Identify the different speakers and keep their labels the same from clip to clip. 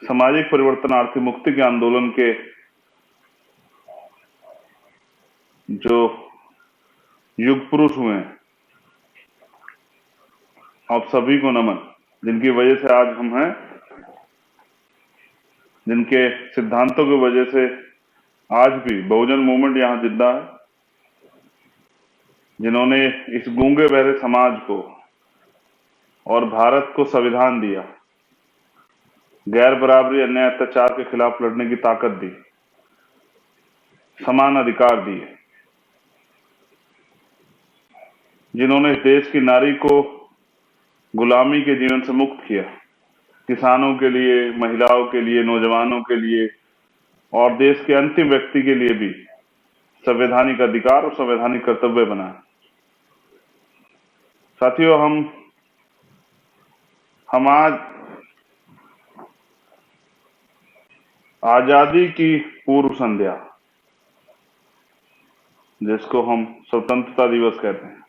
Speaker 1: सामाजिक परिवर्तन, आर्थिक मुक्ति के आंदोलन के जो युग पुरुष हुए हैं, आप सभी को नमन, जिनकी वजह से आज हम हैं, जिनके सिद्धांतों की वजह से आज भी बहुजन मूवमेंट यहां जिंदा है, जिन्होंने इस गूंगे बहरे समाज को और भारत को संविधान दिया, गैर बराबरी, अन्याय, अत्याचार के खिलाफ लड़ने की ताकत दी, समान अधिकार दिए, जिन्होंने इस देश की नारी को गुलामी के जीवन से मुक्त किया, किसानों के लिए, महिलाओं के लिए, नौजवानों के लिए और देश के अंतिम व्यक्ति के लिए भी संवैधानिक अधिकार और संवैधानिक कर्तव्य बनाए। साथियों, हम आज आजादी की पूर्व संध्या, जिसको हम स्वतंत्रता दिवस कहते हैं,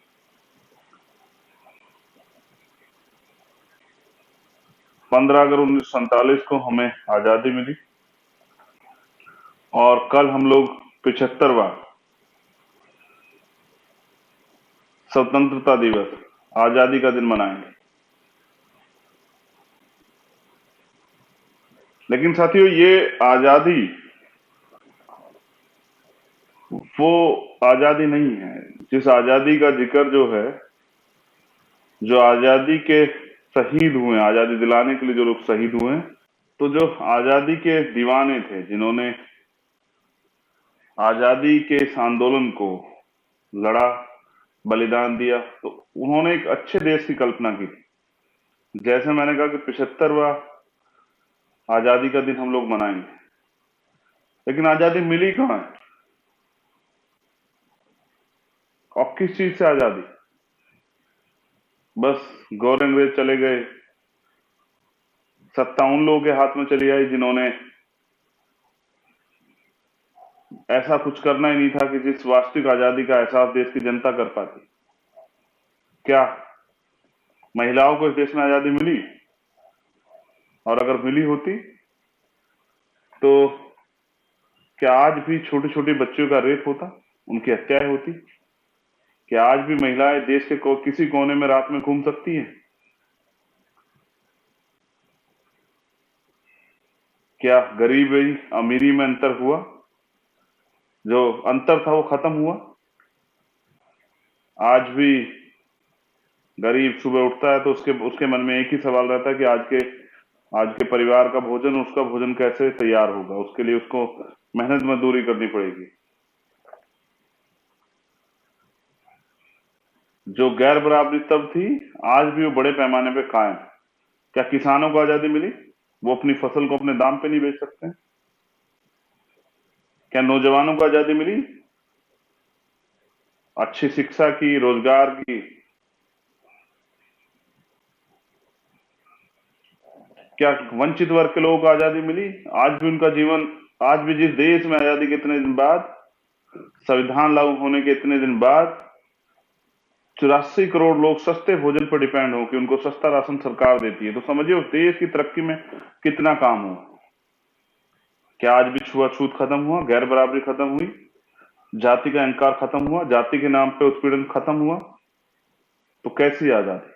Speaker 1: 15 अगस्त 1947 को हमें आजादी मिली और कल हम लोग 75वां स्वतंत्रता दिवस, आजादी का दिन मनाएंगे। लेकिन साथियों, ये आजादी वो आजादी नहीं है जिस आजादी का जिक्र जो है, जो आजादी के शहीद हुए, आजादी दिलाने के लिए जो लोग शहीद हुए, तो जो आजादी के दीवाने थे, जिन्होंने आजादी के इस आंदोलन को लड़ा, बलिदान दिया, तो उन्होंने एक अच्छे देश की कल्पना की थी। जैसे मैंने कहा कि 75वां आजादी का दिन हम लोग मनाएंगे, लेकिन आजादी मिली कहां है और किस चीज से आजादी? बस गौर अंग्रेज चले गए, सत्ता उन लोगों के हाथ में चली आई जिन्होंने ऐसा कुछ करना ही नहीं था कि जिस वास्तविक आजादी का एहसास देश की जनता कर पाती। क्या महिलाओं को इस देश में आजादी मिली? और अगर मिली होती तो क्या आज भी छोटे छोटे बच्चों का रेप होता, उनकी हत्याएं होती? क्या आज भी महिलाएं देश के किसी कोने में रात में घूम सकती हैं? क्या गरीबी अमीरी में अंतर हुआ? जो अंतर था वो खत्म हुआ? आज भी गरीब सुबह उठता है तो उसके मन में एक ही सवाल रहता है कि आज के परिवार का भोजन, उसका भोजन कैसे तैयार होगा, उसके लिए उसको मेहनत मजदूरी करनी पड़ेगी। जो गैर बराबरी तब थी, आज भी वो बड़े पैमाने पे कायम। क्या किसानों को आजादी मिली? वो अपनी फसल को अपने दाम पे नहीं बेच सकते? क्या नौजवानों को आजादी मिली? अच्छी शिक्षा की, रोजगार की? क्या वंचित वर्ग के लोगों को आजादी मिली? आज भी उनका जीवन, आज भी जिस देश में आजादी के इतने दिन बाद, संविधान लागू होने के इतने दिन बाद 84 करोड़ लोग सस्ते भोजन पर डिपेंड हो कि उनको सस्ता राशन सरकार देती है, तो समझिए उस देश की तरक्की में कितना काम हुआ। क्या आज भी छुआछूत खत्म हुआ? गैर बराबरी खत्म हुई? जाति का अहंकार खत्म हुआ? जाति के नाम पे उत्पीड़न खत्म हुआ? तो कैसी आजादी?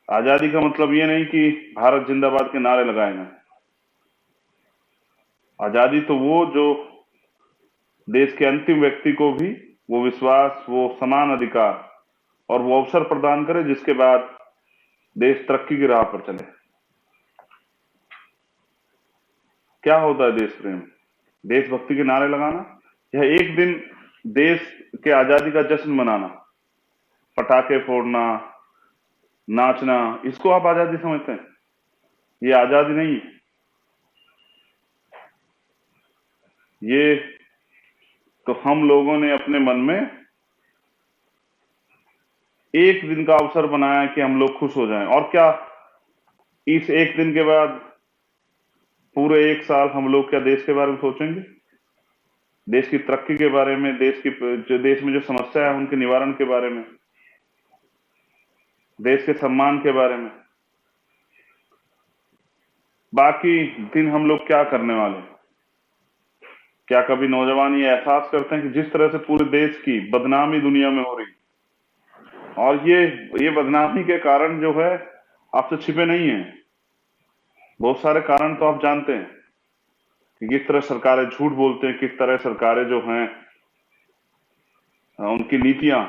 Speaker 1: आजादी का मतलब ये नहीं कि भारत जिंदाबाद के नारे लगाए जाएं। आजादी तो वो जो देश के अंतिम व्यक्ति को भी वो विश्वास, वो समान अधिकार और वो अवसर प्रदान करे जिसके बाद देश तरक्की की राह पर चले। क्या होता है देश प्रेम? देशभक्ति के नारे लगाना या एक दिन देश के आजादी का जश्न मनाना, पटाखे फोड़ना, नाचना, इसको आप आजादी समझते हैं? ये आजादी नहीं है। ये तो हम लोगों ने अपने मन में एक दिन का अवसर बनाया कि हम लोग खुश हो जाएं, और क्या इस एक दिन के बाद पूरे एक साल हम लोग क्या देश के बारे में सोचेंगे? देश की तरक्की के बारे में, देश में जो समस्या है उनके निवारण के बारे में, देश के सम्मान के बारे में? बाकी दिन हम लोग क्या करने वाले हैं? क्या कभी नौजवान ये एहसास करते हैं कि जिस तरह से पूरे देश की बदनामी दुनिया में हो रही, और ये बदनामी के कारण जो है आपसे छिपे नहीं है। बहुत सारे कारण तो आप जानते हैं कि किस तरह सरकारें झूठ बोलते हैं, किस तरह सरकारें जो हैं उनकी नीतियां।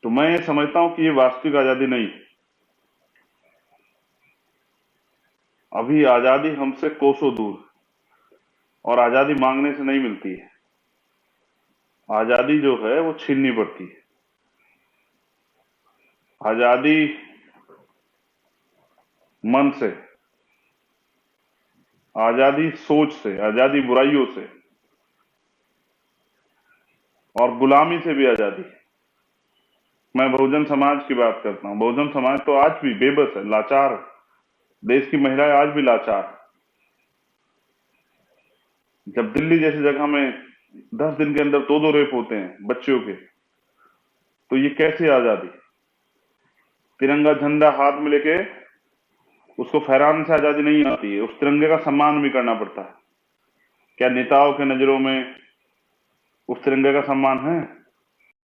Speaker 1: तो मैं ये समझता हूं कि ये वास्तविक आजादी नहीं। अभी आजादी हमसे कोसों दूर, और आजादी मांगने से नहीं मिलती है। आजादी जो है वो छीननी पड़ती है। आजादी मन से, आजादी सोच से, आजादी बुराइयों से, और गुलामी से भी आजादी। मैं बहुजन समाज की बात करता हूं। बहुजन समाज तो आज भी बेबस है, लाचार है। देश की महिलाएं आज भी लाचार है। जब दिल्ली जैसी जगह में 10 दिन के अंदर 2-2 रेप होते हैं बच्चियों के, तो ये कैसी आजादी? तिरंगा झंडा हाथ में लेके उसको फहराने से आजादी नहीं आती है, उस तिरंगे का सम्मान भी करना पड़ता है। क्या नेताओं के नजरों में उस तिरंगे का सम्मान है?